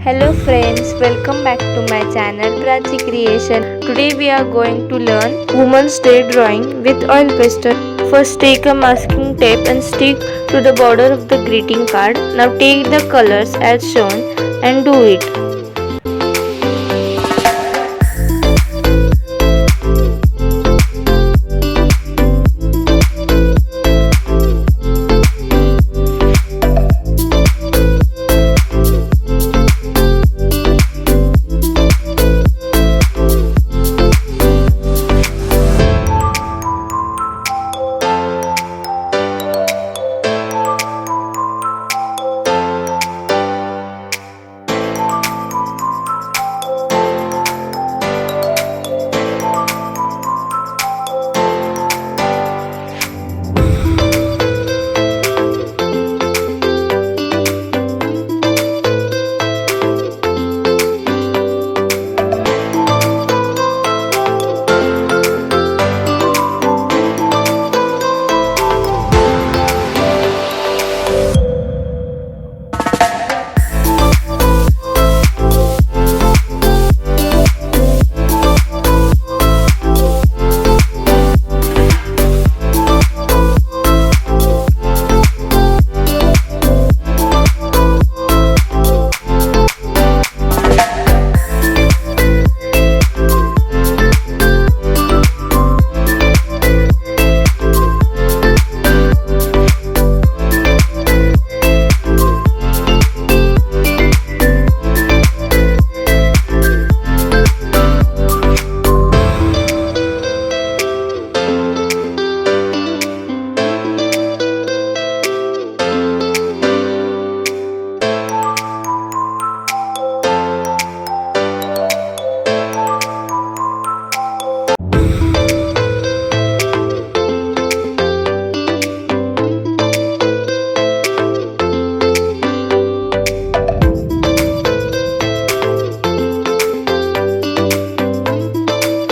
Hello friends, welcome back to my channel Prachi Creation. Today we are going to learn Women's Day drawing with oil pastel. First take a masking tape and stick to the border of the greeting card. Now take the colors as shown and do it.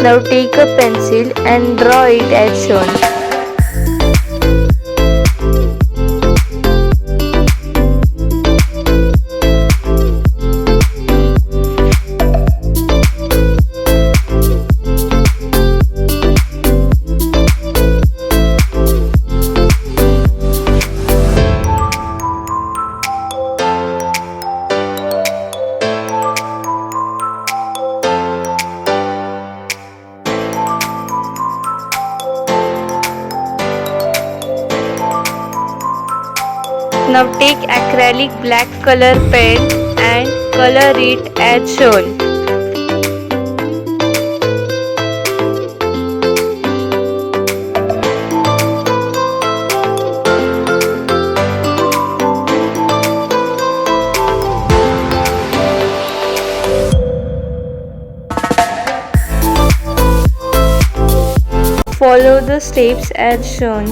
Now take a pencil and draw it as shown. Now take acrylic black color paint and color it as shown. Follow the steps as shown.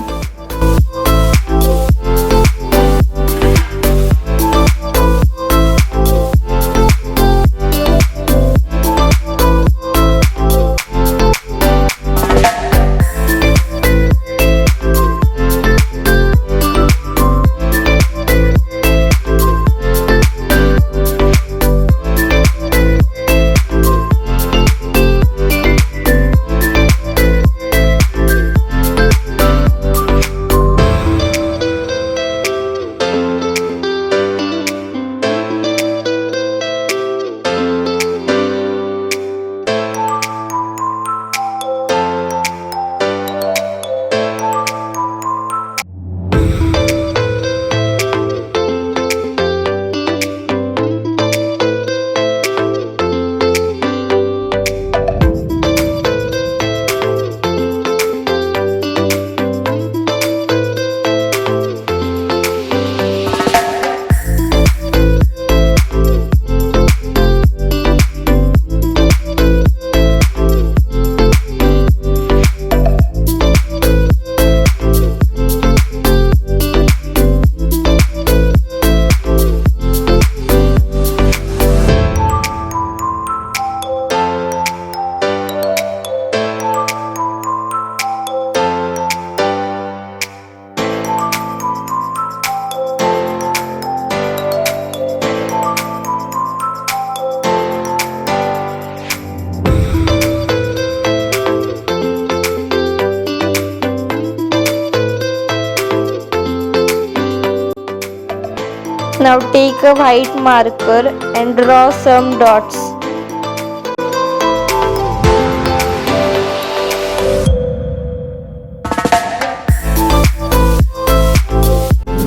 Now take a white marker and draw some dots.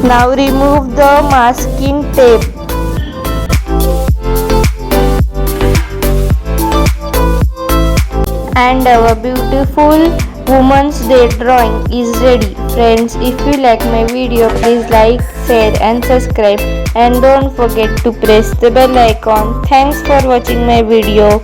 Now remove the masking tape. And our beautiful Women's Day drawing is ready. Friends, if you like my video, please like, share and subscribe, and don't forget to press the bell icon. Thanks for watching my video.